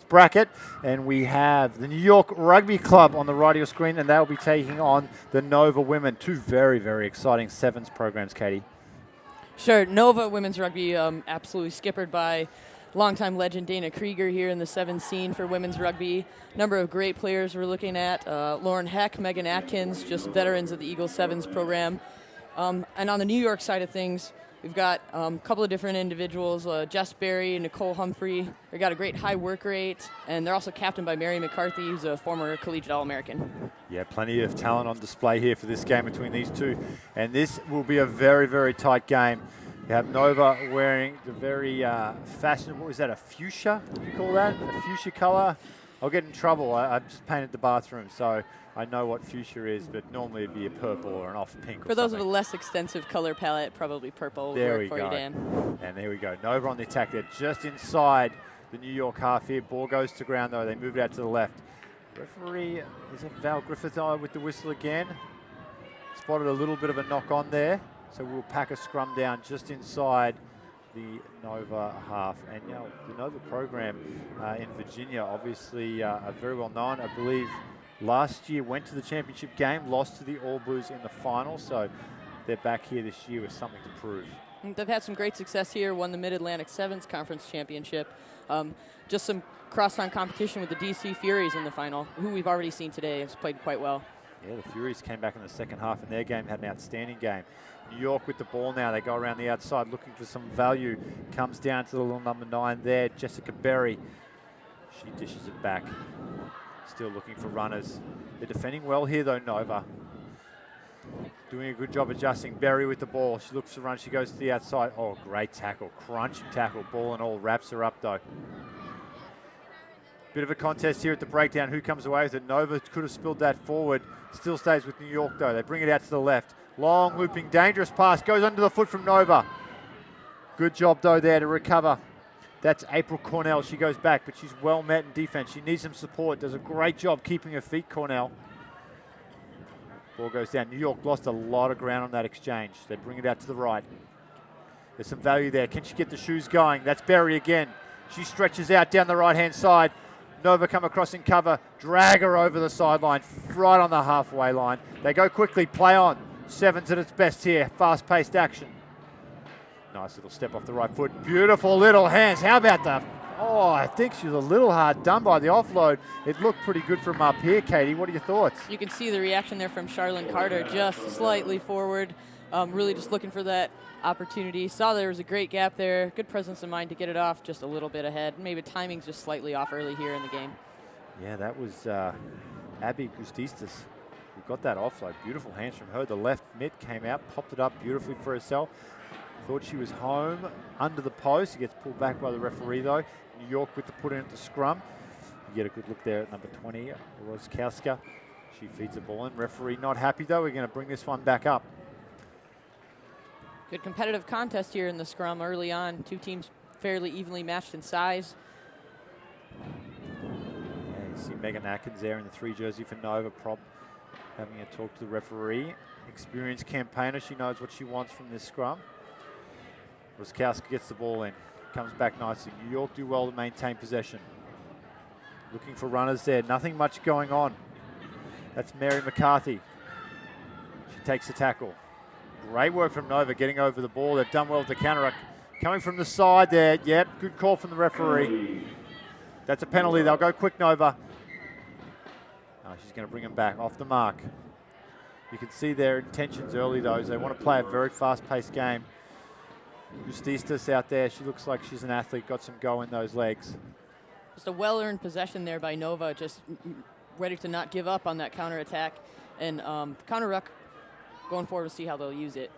bracket, and we have the New York Rugby Club on the right of your screen, and they'll be taking on the Nova Women. Two very, very exciting sevens programs, Katie. Sure, Nova Women's Rugby, absolutely skippered by longtime legend Dana Krieger here in the sevens scene for women's rugby. Number of great players we're looking at, Lauren Heck, Megan Atkins, just veterans of the Eagle Sevens program. And on the New York side of things, we've got a couple of different individuals, Jess Berry and Nicole Humphrey. They've got a great high work rate, and they're also captained by Mary McCarthy, who's a former collegiate All-American. Yeah, plenty of talent on display here for this game between these two. And this will be a very, very tight game. You have Nova wearing the very fashionable, what is that, a fuchsia? What do you call that? A fuchsia color? I'll get in trouble. I've just painted the bathroom, so I know what fuchsia is, but normally it'd be a purple or an off pink. For those with a less extensive color palette, probably purple will work for you, Dan. And there we go. Nova on the attack there, just inside the New York half here. Ball goes to ground, though. They move it out to the left. Referee, is it Val Griffith with the whistle again? Spotted a little bit of a knock on there. So we'll pack a scrum down just inside the Nova half. And you know, the Nova program in Virginia, obviously are very well known. I believe last year went to the championship game, lost to the All Blues in the final. So they're back here this year with something to prove. They've had some great success here, won the Mid-Atlantic Sevens Conference Championship. Just some cross-town competition with the DC Furies in the final, who we've already seen today has played quite well. Yeah, the Furies came back in the second half in their game, had an outstanding game. New York with the ball now. They go around the outside looking for some value. Comes down to the little number 9 there, Jessica Berry. She dishes it back. Still looking for runners. They're defending well here though, Nova. Doing a good job adjusting. Berry with the ball. She looks to run. She goes to the outside. Oh, great tackle. Crunch tackle. Ball and all. Wraps her up though. Bit of a contest here at the breakdown. Who comes away with it? Nova could have spilled that forward. Still stays with New York though. They bring it out to the left. Long looping, dangerous pass. Goes under the foot from Nova. Good job though there to recover. That's April Cornell. She goes back, but she's well met in defense. She needs some support. Does a great job keeping her feet, Cornell. Ball goes down. New York lost a lot of ground on that exchange. They bring it out to the right. There's some value there. Can she get the shoes going? That's Berry again. She stretches out down the right-hand side. Nova come across in cover, drag her over the sideline, right on the halfway line. They go quickly, play on. Sevens at its best here, fast-paced action. Nice little step off the right foot. Beautiful little hands. How about the, oh, I think she was a little hard done by the offload. It looked pretty good from up here, Katie. What are your thoughts? You can see the reaction there from Charlene Carter, just slightly forward, really just looking for that opportunity. Saw there was a great gap there. Good presence of mind to get it off just a little bit ahead. Maybe timing's just slightly off early here in the game. Yeah, that was Abby Gustistas who got that offload. Beautiful hands from her. The left mitt came out, popped it up beautifully for herself. Thought she was home under the post. She gets pulled back by the referee though. New York with the put in at the scrum. You get a good look there at number 20, Roskowska. She feeds the ball in. Referee not happy though. We're going to bring this one back up. Good competitive contest here in the scrum early on. Two teams fairly evenly matched in size. Yeah, you see Megan Atkins there in the 3 jersey for Nova, having a talk to the referee. Experienced campaigner. She knows what she wants from this scrum. Roskowska gets the ball in. Comes back nicely. New York do well to maintain possession. Looking for runners there. Nothing much going on. That's Mary McCarthy. She takes the tackle. Great work from Nova getting over the ball. They've done well with the counter. Coming from the side there. Yep, good call from the referee. That's a penalty. They'll go quick, Nova. Oh, she's going to bring them back off the mark. You can see their intentions early, though. They want to play a very fast-paced game. Justistas out there. She looks like she's an athlete. Got some go in those legs. Just a well-earned possession there by Nova. Just ready to not give up on that counter-attack. And counter-ruck going forward to see how they'll use it.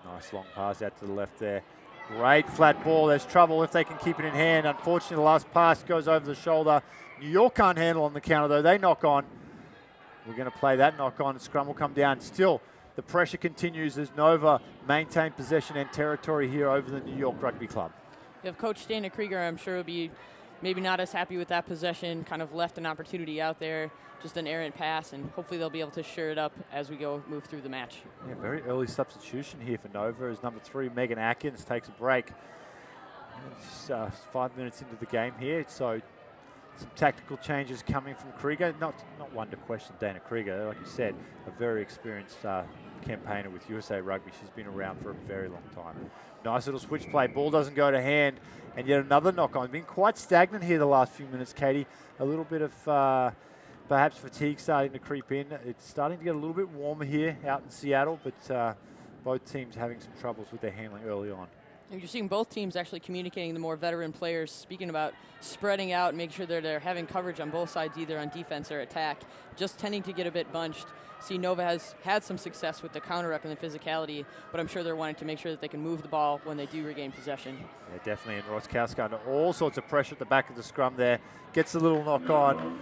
Nice long pass out to the left there. Great flat ball. There's trouble if they can keep it in hand. Unfortunately, the last pass goes over the shoulder. New York can't handle on the counter, though. They knock on. We're going to play that knock on. Scrum will come down. Still, the pressure continues as Nova maintain possession and territory here over the New York Rugby Club. You have Coach Dana Krieger, I'm sure, will be maybe not as happy with that possession, kind of left an opportunity out there, just an errant pass, and hopefully they'll be able to shore it up as we move through the match. Yeah, very early substitution here for Nova as number 3, Megan Atkins, takes a break. It's 5 minutes into the game here, so Some tactical changes coming from Krieger. Not one to question Dana Krieger. Like you said, a very experienced campaigner with USA Rugby. She's been around for a very long time. Nice little switch play. Ball doesn't go to hand. And yet another knock on. Been quite stagnant here the last few minutes, Katie. A little bit of perhaps fatigue starting to creep in. It's starting to get a little bit warmer here out in Seattle, but both teams having some troubles with their handling early on. And you're seeing both teams actually communicating the more veteran players, speaking about spreading out, making sure they're having coverage on both sides, either on defense or attack, just tending to get a bit bunched. See, Nova has had some success with the counter-ruck and the physicality, but I'm sure they're wanting to make sure that they can move the ball when they do regain possession. Yeah, definitely, and Roskowska under all sorts of pressure at the back of the scrum there, gets a little knock on.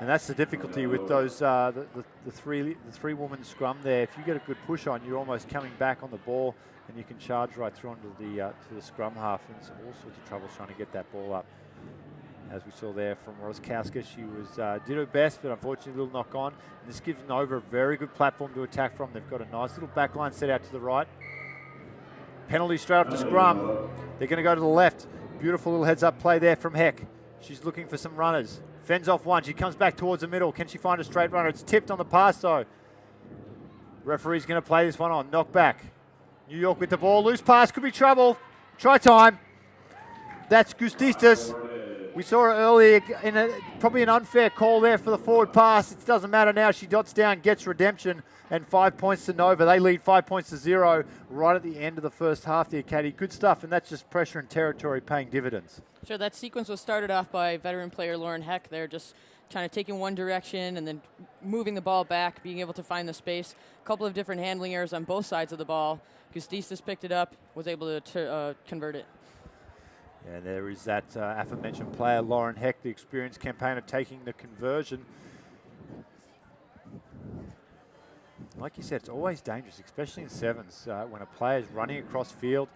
And that's the difficulty with those the three-woman scrum there. If you get a good push on, you're almost coming back on the ball, and you can charge right through onto the to the scrum half. And it's all sorts of trouble trying to get that ball up. As we saw there from Roskowska, she was did her best, but unfortunately a little knock on. And this gives Nova a very good platform to attack from. They've got a nice little back line set out to the right. Penalty straight off the scrum. They're going to go to the left. Beautiful little heads-up play there from Heck. She's looking for some runners. Fends off one. She comes back towards the middle. Can she find a straight runner? It's tipped on the pass, though. Referee's going to play this one on. Knock back. New York with the ball. Loose pass. Could be trouble. Try time. That's Gustistas. We saw her earlier in probably an unfair call there for the forward pass. It doesn't matter now. She dots down, gets redemption, and 5 points to Nova. They lead 5 points to 0 right at the end of the first half there, Katie. Good stuff, and that's just pressure and territory paying dividends. Sure, that sequence was started off by veteran player Lauren Heck. They're just trying to take in one direction and then moving the ball back, being able to find the space. A couple of different handling errors on both sides of the ball. Gustistas picked it up, was able to convert it. Yeah, there is that aforementioned player, Lauren Heck, the experienced campaigner, taking the conversion. Like you said, it's always dangerous, especially in sevens, when a player is running across field.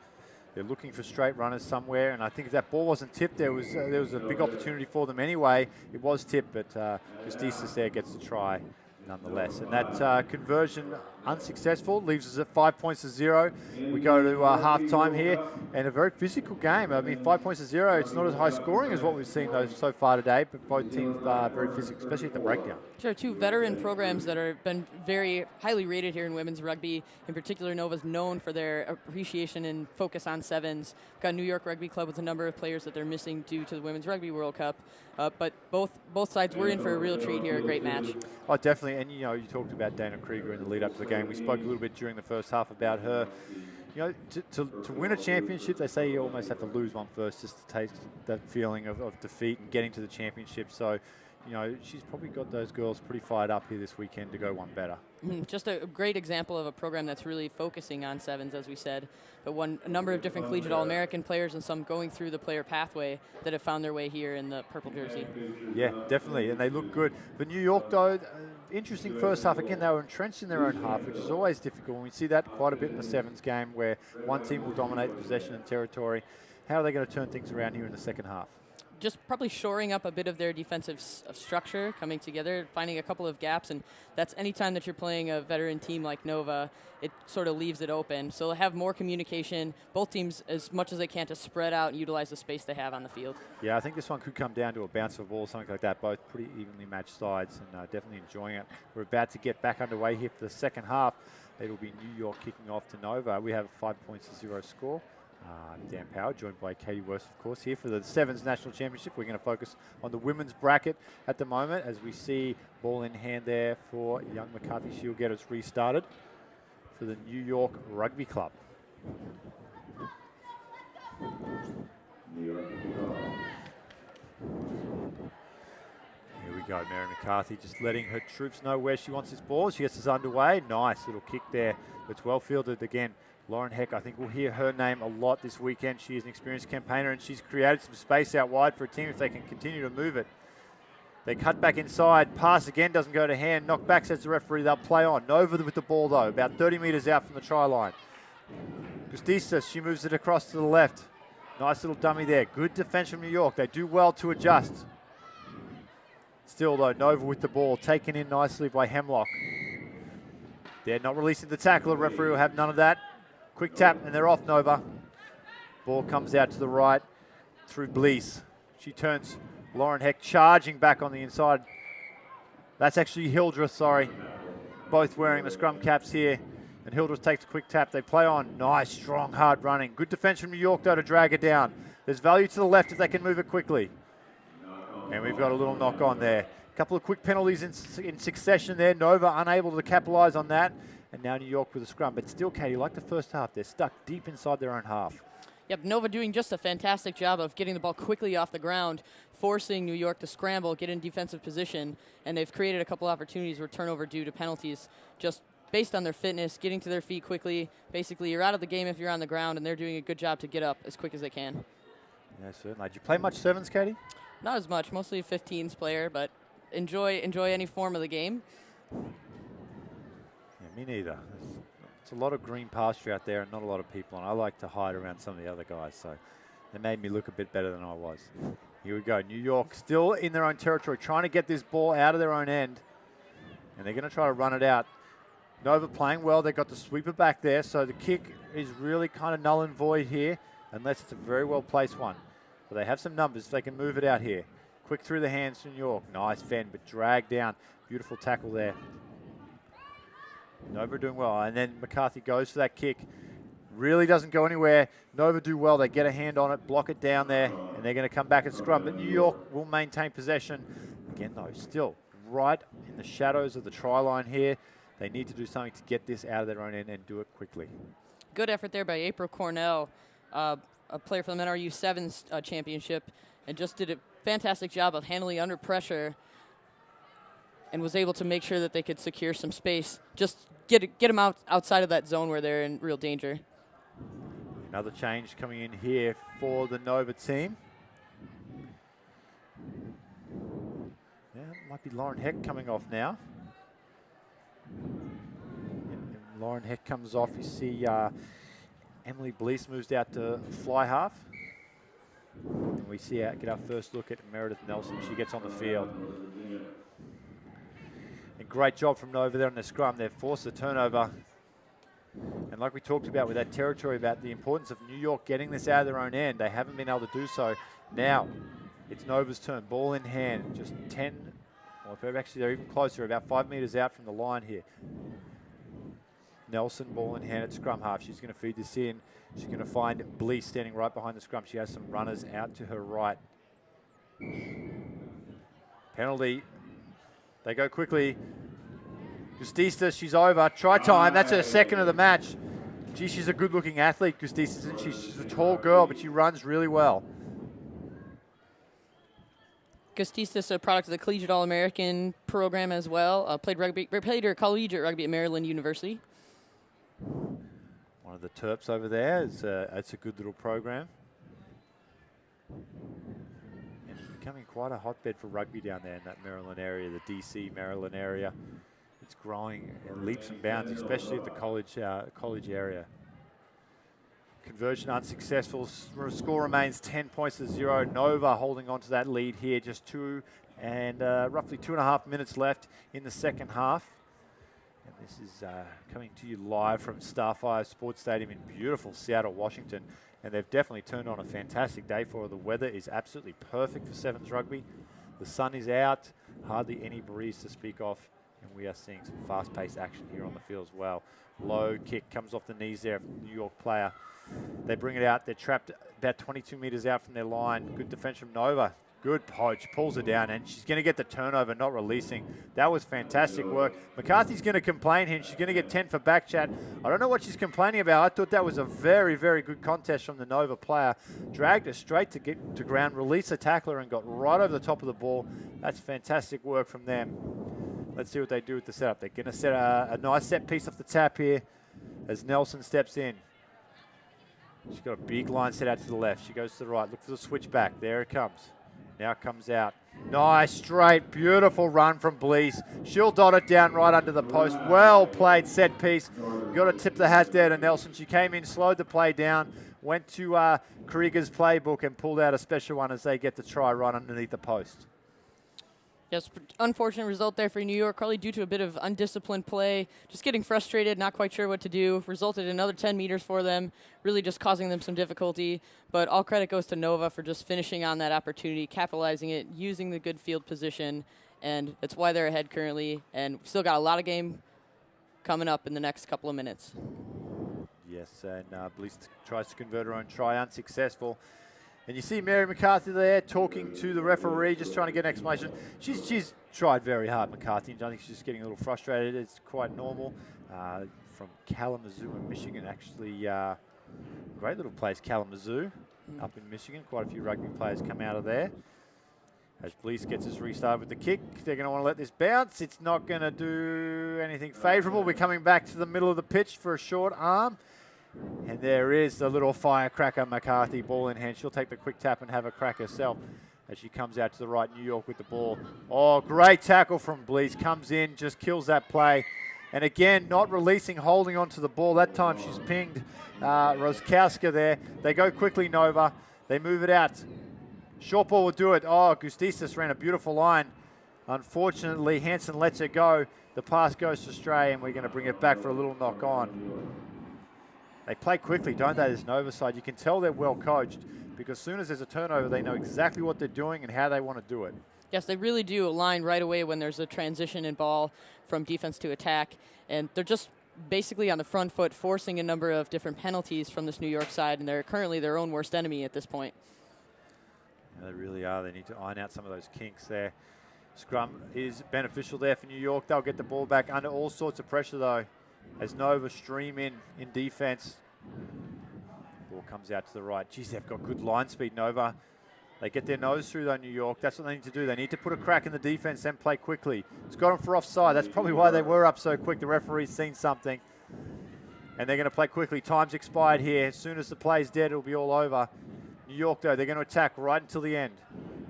They're looking for straight runners somewhere, and I think if that ball wasn't tipped, there was a big opportunity for them anyway. It was tipped, but Gustistas there gets the try nonetheless. And that conversion unsuccessful, leaves us at 5 points to 0. We go to half-time here, and a very physical game. I mean, 5 points to 0, it's not as high scoring as what we've seen so far today, but both teams are very physical, especially at the breakdown. Sure, two veteran programs that have been very highly rated here in women's rugby. In particular, Nova's known for their appreciation and focus on sevens. We've got New York Rugby Club with a number of players that they're missing due to the Women's Rugby World Cup. But both sides were in for a real treat here, a great match. Oh, definitely, and you talked about Dana Krieger in the lead up to the game. We spoke a little bit during the first half about her. To win a championship, they say you almost have to lose one first just to taste that feeling of defeat and getting to the championship. So, she's probably got those girls pretty fired up here this weekend to go one better. Just a great example of a program that's really focusing on sevens, as we said, but a number of different collegiate All-American players and some going through the player pathway that have found their way here in the purple jersey. Yeah, definitely, and they look good. But New York, though, interesting first half. Again, they were entrenched in their own half, which is always difficult. And we see that quite a bit in the sevens game where one team will dominate possession and territory. How are they going to turn things around here in the second half? Just probably shoring up a bit of their defensive structure, coming together, finding a couple of gaps, and that's any time that you're playing a veteran team like Nova, it sort of leaves it open. So they'll have more communication, both teams as much as they can to spread out and utilize the space they have on the field. Yeah, I think this one could come down to a bounce of a ball, something like that. Both pretty evenly matched sides, and definitely enjoying it. We're about to get back underway here for the second half. It'll be New York kicking off to Nova. We have a 5 points to 0 score. Dan Power, joined by Katie Worst, of course, here for the Sevens National Championship. We're going to focus on the women's bracket at the moment as we see ball in hand there for young McCarthy. She'll get us restarted for the New York Rugby Club. Here we go, Mary McCarthy just letting her troops know where she wants this ball. She gets us underway. Nice little kick there. It's well fielded again. Lauren Heck, I think we'll hear her name a lot this weekend. She is an experienced campaigner, and she's created some space out wide for a team if they can continue to move it. They cut back inside. Pass again, doesn't go to hand. Knock back, says the referee. They'll play on. Nova with the ball, though, about 30 metres out from the try line. Gustistas, she moves it across to the left. Nice little dummy there. Good defence from New York. They do well to adjust. Still, though, Nova with the ball, taken in nicely by Hemlock. They're not releasing the tackle. The referee will have none of that. Quick tap, and they're off, Nova. Ball comes out to the right through Blease. She turns Lauren Heck charging back on the inside. That's actually Hildreth, sorry. Both wearing the scrum caps here. And Hildreth takes a quick tap. They play on. Nice, strong, hard running. Good defense from New York, though, to drag it down. There's value to the left if they can move it quickly. And we've got a little knock on there. A couple of quick penalties in succession there. Nova unable to capitalise on that. And now New York with a scrum. But still, Katie, like the first half, they're stuck deep inside their own half. Yep, Nova doing just a fantastic job of getting the ball quickly off the ground, forcing New York to scramble, get in defensive position, and they've created a couple opportunities where turnover due to penalties, just based on their fitness, getting to their feet quickly. Basically, you're out of the game if you're on the ground, and they're doing a good job to get up as quick as they can. Yeah, certainly. Did you play much sevens, Katie? Not as much, mostly a 15s player, but enjoy any form of the game. Yeah, me neither. It's a lot of green pasture out there and not a lot of people, and I like to hide around some of the other guys, so they made me look a bit better than I was. Here we go. New York still in their own territory, trying to get this ball out of their own end, and they're going to try to run it out. Nova playing well. They've got the sweeper back there, so the kick is really kind of null and void here, unless it's a very well-placed one. But they have some numbers. They can move it out here. Quick through the hands to New York. Nice fend, but dragged down. Beautiful tackle there. Nova doing well, and then McCarthy goes for that kick. Really doesn't go anywhere. Nova do well. They get a hand on it, block it down there, and they're going to come back and scrum. But New York will maintain possession. Again, though, still right in the shadows of the try line here. They need to do something to get this out of their own end and do it quickly. Good effort there by April Cornell, a player from the NRU Sevens championship, and just did a fantastic job of handling under pressure and was able to make sure that they could secure some space. Just get them outside of that zone where they're in real danger. Another change coming in here for the Nova team. Yeah, it might be Lauren Heck coming off now. And Lauren Heck comes off. You see Emily Blease moves out to fly half. And we see get our first look at Meredith Nelson. She gets on the field. And great job from Nova there on the scrum. They've forced the turnover. And like we talked about with that territory, about the importance of New York getting this out of their own end, they haven't been able to do so. Now it's Nova's turn. Ball in hand, just 10, or actually they're even closer, about 5 meters out from the line here. Nelson, ball in hand at scrum half. She's going to feed this in. She's going to find Blease standing right behind the scrum. She has some runners out to her right. Penalty. They go quickly. Gustista, she's over. Try time. That's her second of the match. Gee, she's a good-looking athlete, Gustista, isn't she? She's a tall girl, but she runs really well. Gustistas, a product of the Collegiate All-American program as well. Played her collegiate rugby at Maryland University. One of the Terps over there. It's a good little program. And it's becoming quite a hotbed for rugby down there in that Maryland area, the DC, Maryland area. It's growing in leaps and bounds, especially at the college area. Conversion unsuccessful. Score remains 10 points to 0. Nova holding on to that lead here. Just roughly 2.5 minutes left in the second half. And this is coming to you live from Starfire Sports Stadium in beautiful Seattle, Washington. And they've definitely turned on a fantastic day for her. The weather is absolutely perfect for Sevens rugby. The sun is out, hardly any breeze to speak of. And we are seeing some fast-paced action here on the field as well. Low kick comes off the knees there of the New York player. They bring it out. They're trapped about 22 meters out from their line. Good defense from Nova. Good poach. Pulls her down, and she's going to get the turnover, not releasing. That was fantastic work. McCarthy's going to complain here, and she's going to get 10 for back chat. I don't know what she's complaining about. I thought that was a very, very good contest from the Nova player. Dragged her straight to get to ground, released the tackler, and got right over the top of the ball. That's fantastic work from them. Let's see what they do with the setup. They're going to set a nice set piece off the tap here as Nelson steps in. She's got a big line set out to the left. She goes to the right. Look for the switch back. There it comes. Now it comes out. Nice, straight, beautiful run from Blease. She'll dot it down right under the post. Well played set piece. Got to tip the hat there to Nelson. She came in, slowed the play down, went to Krieger's playbook and pulled out a special one as they get the try right underneath the post. Yes, unfortunate result there for New York, probably due to a bit of undisciplined play, just getting frustrated, not quite sure what to do. Resulted in another 10 meters for them, really just causing them some difficulty. But all credit goes to Nova for just finishing on that opportunity, capitalizing it, using the good field position, and that's why they're ahead currently. And we've still got a lot of game coming up in the next couple of minutes. Yes, and Bliss tries to convert her own try, unsuccessful. And you see Mary McCarthy there talking to the referee, just trying to get an explanation. She's tried very hard, McCarthy, and I think she's just getting a little frustrated. It's quite normal. From Kalamazoo in Michigan, actually, great little place, Kalamazoo, up in Michigan. Quite a few rugby players come out of there. As Bliss gets us restarted with the kick, they're going to want to let this bounce. It's not going to do anything favourable. We're coming back to the middle of the pitch for a short arm. And there is the little firecracker McCarthy, ball in hand. She'll take the quick tap and have a crack herself as she comes out to the right. New York with the ball. Oh, great tackle from Bliss. Comes in, just kills that play. And again, not releasing, holding on to the ball. That time she's pinged Roskowska there. They go quickly, Nova. They move it out. Short ball will do it. Oh, Gustistas ran a beautiful line. Unfortunately, Hansen lets it go. The pass goes to stray, and we're going to bring it back for a little knock on. They play quickly, don't they, this Nova side? You can tell they're well coached because as soon as there's a turnover, they know exactly what they're doing and how they want to do it. Yes, they really do align right away when there's a transition in ball from defense to attack. And they're just basically on the front foot, forcing a number of different penalties from this New York side, and they're currently their own worst enemy at this point. Yeah, they really are. They need to iron out some of those kinks there. Scrum is beneficial there for New York. They'll get the ball back under all sorts of pressure, though, as Nova stream in defense. Ball comes out to the right. Geez, they've got good line speed, Nova. They get their nose through, though, New York. That's what they need to do. They need to put a crack in the defense, then play quickly. It's got them for offside. That's probably why they were up so quick. The referee's seen something. And they're going to play quickly. Time's expired here. As soon as the play's dead, it'll be all over. New York, though, they're going to attack right until the end.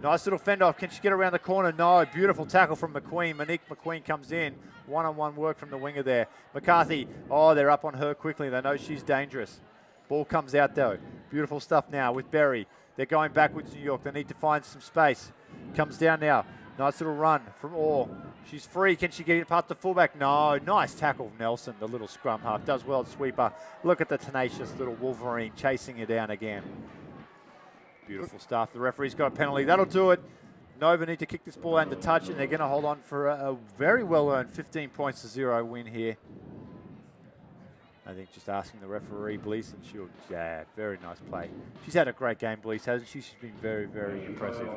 Nice little fend off. Can she get around the corner? No. Beautiful tackle from McQueen. Monique McQueen comes in. One-on-one work from the winger there. McCarthy, oh, they're up on her quickly. They know she's dangerous. Ball comes out, though. Beautiful stuff now with Berry. They're going backwards, New York. They need to find some space. Comes down now. Nice little run from Orr. She's free. Can she get it past the fullback? No. Nice tackle from Nelson, the little scrum half. Does well at sweeper. Look at the tenacious little Wolverine chasing her down again. Beautiful stuff. The referee's got a penalty. That'll do it. Nova need to kick this ball out to touch, and they're going to hold on for a very well-earned 15-0 win here. I think just asking the referee, Bliss, and she'll, yeah, very nice play. She's had a great game, Bliss, hasn't she? She's been very, very impressive.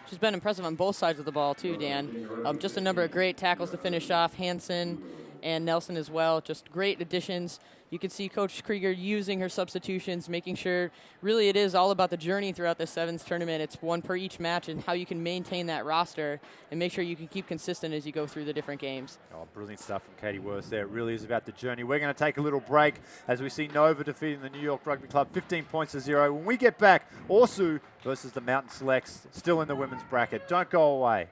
She's been impressive on both sides of the ball, too, Dan. Just a number of great tackles to finish off. Hansen and Nelson as well. Just great additions. You can see Coach Krieger using her substitutions, making sure really it is all about the journey throughout the Sevens tournament. It's one per each match and how you can maintain that roster and make sure you can keep consistent as you go through the different games. Oh, brilliant stuff from Katie Worth there. It really is about the journey. We're going to take a little break as we see Nova defeating the New York Rugby Club 15-0. When we get back, Orsu versus the Mountain Selects, still in the women's bracket. Don't go away.